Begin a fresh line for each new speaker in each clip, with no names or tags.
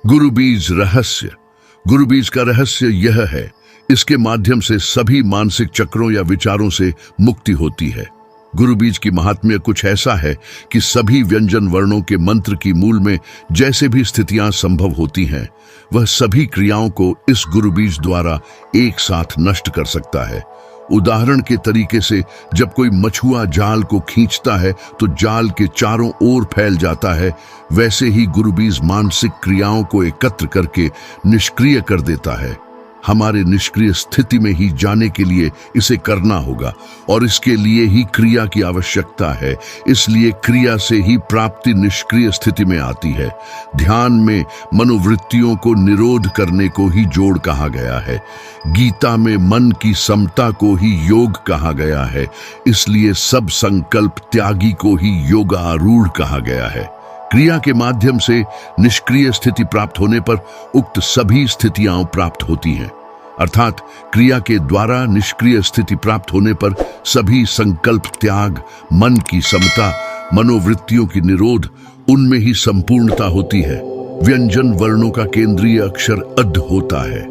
गुरु बीज रहस्य। गुरु बीज का रहस्य यह है, इसके माध्यम से सभी मानसिक चक्रों या विचारों से मुक्ति होती है। गुरु बीज की महात्म्य कुछ ऐसा है कि सभी व्यंजन वर्णों के मंत्र की मूल में जैसे भी स्थितियां संभव होती हैं, वह सभी क्रियाओं को इस गुरु बीज द्वारा एक साथ नष्ट कर सकता है। उदाहरण के तरीके से जब कोई मछुआ जाल को खींचता है तो जाल के चारों ओर फैल जाता है, वैसे ही गुरु बीज मानसिक क्रियाओं को एकत्र करके निष्क्रिय कर देता है। हमारे निष्क्रिय स्थिति में ही जाने के लिए इसे करना होगा और इसके लिए ही क्रिया की आवश्यकता है। इसलिए क्रिया से ही प्राप्ति निष्क्रिय स्थिति में आती है। ध्यान में मनोवृत्तियों को निरोध करने को ही जोड़ कहा गया है। गीता में मन की समता को ही योग कहा गया है। इसलिए सब संकल्प त्यागी को ही योगारूढ़ कहा गया है। क्रिया के माध्यम से निष्क्रिय स्थिति प्राप्त होने पर उक्त सभी स्थितियां प्राप्त होती हैं। अर्थात क्रिया के द्वारा निष्क्रिय स्थिति प्राप्त होने पर सभी संकल्प त्याग, मन की समता, मनोवृत्तियों की निरोध, उनमें ही संपूर्णता होती है। व्यंजन वर्णों का केंद्रीय अक्षर अद होता है।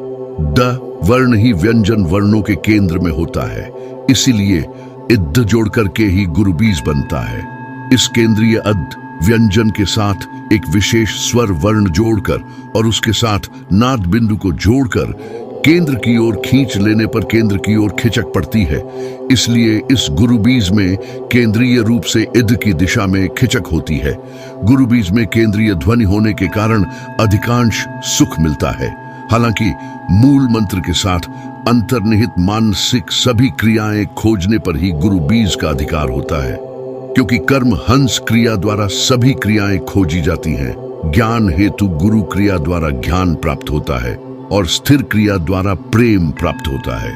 द वर्ण ही व्यंजन वर्णों के केंद्र में होता है। इसीलिए इद्ध जोड़ करके ही गुरु बीज बनता है। इस केंद्रीय अद व्यंजन के साथ एक विशेष स्वर वर्ण जोड़कर और उसके साथ नाद बिंदु को जोड़कर केंद्र की ओर खींच लेने पर केंद्र की ओर खिचक पड़ती है। इसलिए इस गुरु बीज में केंद्रीय रूप से इद की दिशा में खिचक होती है। गुरु बीज में केंद्रीय ध्वनि होने के कारण अधिकांश सुख मिलता है। हालांकि मूल मंत्र के साथ अंतर्निहित मानसिक सभी क्रियाएं खोजने पर ही गुरु बीज का अधिकार होता है, क्योंकि कर्म हंस क्रिया द्वारा सभी क्रियाएं खोजी जाती हैं। ज्ञान हेतु गुरु क्रिया द्वारा ज्ञान प्राप्त होता है और स्थिर क्रिया द्वारा प्रेम प्राप्त होता है।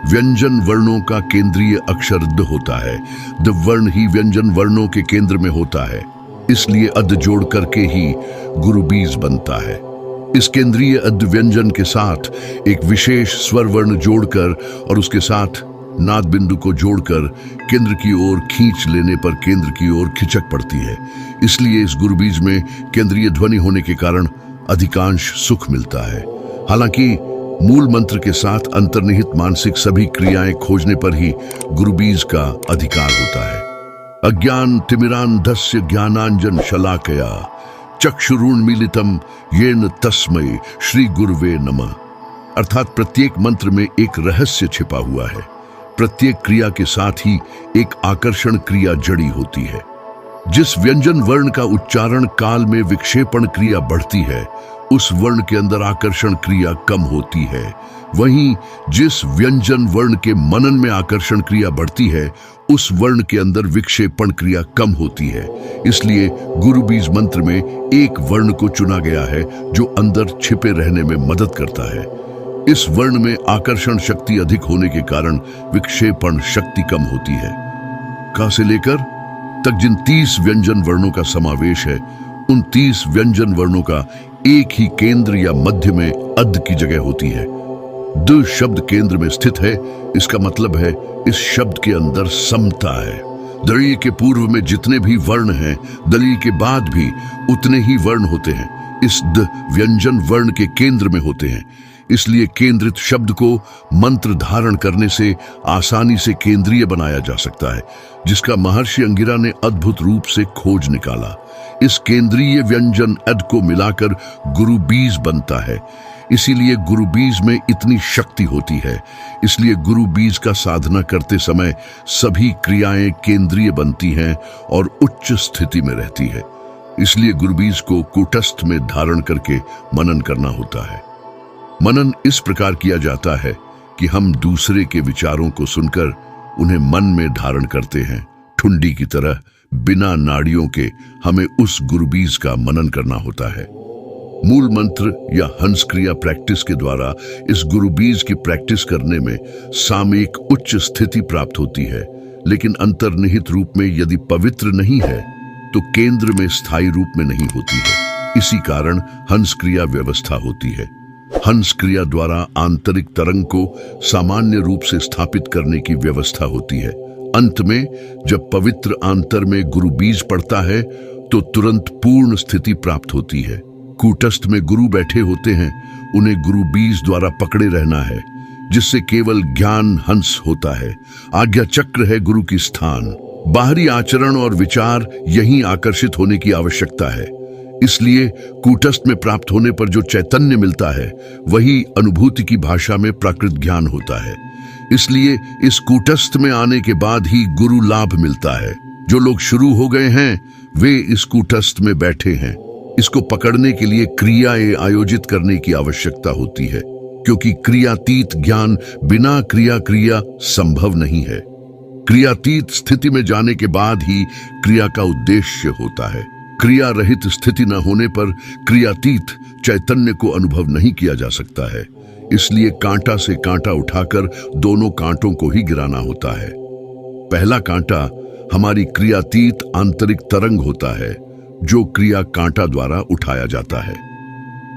व्यंजन वर्णों का केंद्रीय अक्षर द होता है। द वर्ण ही व्यंजन वर्णों के केंद्र में होता है। इसलिए अद जोड़ करके ही गुरु बीज बनता है। इस केंद्रीय अद व्यंजन के साथ एक विशेष स्वर वर्ण जोड़कर और उसके साथ नाद बिंदु को जोड़कर केंद्र की ओर खींच लेने पर केंद्र की ओर खिचक पड़ती है। इसलिए इस गुरु बीज में केंद्रीय ध्वनि होने के कारण अधिकांश सुख मिलता है। हालांकि मूल मंत्र के साथ अंतर्निहित मानसिक सभी क्रियाएं खोजने पर ही गुरु बीज का अधिकार होता है। अज्ञान तिमिरांधस्य ज्ञानांजन शलाकया चक्षुरुन्मीलितम येन तस्मै श्री गुरुवे नमः। अर्थात प्रत्येक मंत्र में एक रहस्य छिपा हुआ है। प्रत्येक क्रिया के साथ ही एक आकर्षण क्रिया जड़ी होती है। जिस व्यंजन वर्ण का उच्चारण काल में विक्षेपण क्रिया बढ़ती है, उस वर्ण के अंदर आकर्षण क्रिया कम होती है। वहीं जिस व्यंजन वर्ण के मनन में आकर्षण क्रिया बढ़ती है, उस वर्ण के अंदर विक्षेपण क्रिया कम होती है। इसलिए गुरु बीज मंत्र में एक वर्ण को चुना गया है जो अंदर छिपे रहने में मदद करता है। इस वर्ण में आकर्षण शक्ति अधिक होने के कारण विक्षेपण शक्ति कम होती है। का से लेकर तक जिन 30 व्यंजन वर्णों का समावेश है, उन 30 व्यंजन वर्णों का एक ही केंद्र या मध्य में अद की जगह होती है। द शब्द केंद्र में स्थित है। इसका मतलब है इस शब्द के अंदर समता है। दलीय के पूर्व में जितने भी वर्ण हैं, दलीय के बाद भी उतने ही वर्ण होते हैं। इस द व्यंजन वर्ण के केंद्र में होते हैं। इसलिए केंद्रित शब्द को मंत्र धारण करने से आसानी से केंद्रीय बनाया जा सकता है, जिसका महर्षि अंगिरा ने अद्भुत रूप से खोज निकाला। इस केंद्रीय व्यंजन अद को मिलाकर गुरु बीज बनता है। इसीलिए गुरु बीज में इतनी शक्ति होती है। इसलिए गुरु बीज का साधना करते समय सभी क्रियाएं केंद्रीय बनती हैं और उच्च स्थिति में रहती है। इसलिए गुरु बीज को कूटस्थ में धारण करके मनन करना होता है। मनन इस प्रकार किया जाता है कि हम दूसरे के विचारों को सुनकर उन्हें मन में धारण करते हैं। ठुंडी की तरह बिना नाड़ियों के हमें उस गुरु बीज का मनन करना होता है। मूल मंत्र या हंस क्रिया प्रैक्टिस के द्वारा इस गुरु बीज की प्रैक्टिस करने में सामयिक उच्च स्थिति प्राप्त होती है, लेकिन अंतर्निहित रूप में यदि पवित्र नहीं है तो केंद्र में स्थायी रूप में नहीं होती है। इसी कारण हंस क्रिया व्यवस्था होती है। हंस क्रिया द्वारा आंतरिक तरंग को सामान्य रूप से स्थापित करने की व्यवस्था होती है। अंत में जब पवित्र आंतर में गुरु बीज पड़ता है तो तुरंत पूर्ण स्थिति प्राप्त होती है। कूटस्थ में गुरु बैठे होते हैं उन्हें गुरु बीज द्वारा पकड़े रहना है, जिससे केवल ज्ञान हंस होता है। आज्ञा चक्र है गुरु की स्थान। बाहरी आचरण और विचार यहीं आकर्षित होने की आवश्यकता है। इसलिए कूटस्थ में प्राप्त होने पर जो चैतन्य मिलता है वही अनुभूति की भाषा में प्राकृत ज्ञान होता है। इसलिए इस कूटस्थ में आने के बाद ही गुरु लाभ मिलता है। जो लोग शुरू हो गए हैं वे इस कूटस्थ में बैठे हैं। इसको पकड़ने के लिए क्रियाएं आयोजित करने की आवश्यकता होती है, क्योंकि क्रियातीत ज्ञान बिना क्रिया संभव नहीं है। क्रियातीत स्थिति में जाने के बाद ही क्रिया का उद्देश्य होता है। क्रिया रहित स्थिति न होने पर क्रियातीत चैतन्य को अनुभव नहीं किया जा सकता है। इसलिए कांटा से कांटा उठाकर दोनों कांटों को ही गिराना होता है। पहला कांटा हमारी क्रियातीत आंतरिक तरंग होता है, जो क्रिया कांटा द्वारा उठाया जाता है।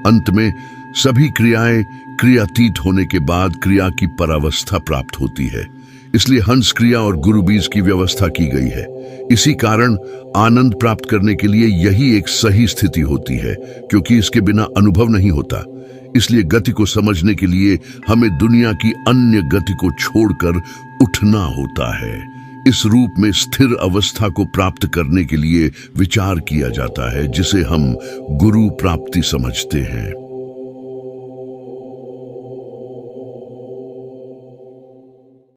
अंत में सभी क्रियाएं क्रियातीत होने के बाद क्रिया की परावस्था प्राप्त होती है। इसलिए हंस क्रिया और गुरु बीज की व्यवस्था की गई है। इसी कारण आनंद प्राप्त करने के लिए यही एक सही स्थिति होती है, क्योंकि इसके बिना अनुभव नहीं होता। इसलिए गति को समझने के लिए हमें दुनिया की अन्य गति को छोड़कर उठना होता है। इस रूप में स्थिर अवस्था को प्राप्त करने के लिए विचार किया जाता है, जिसे हम गुरु प्राप्ति समझते हैं।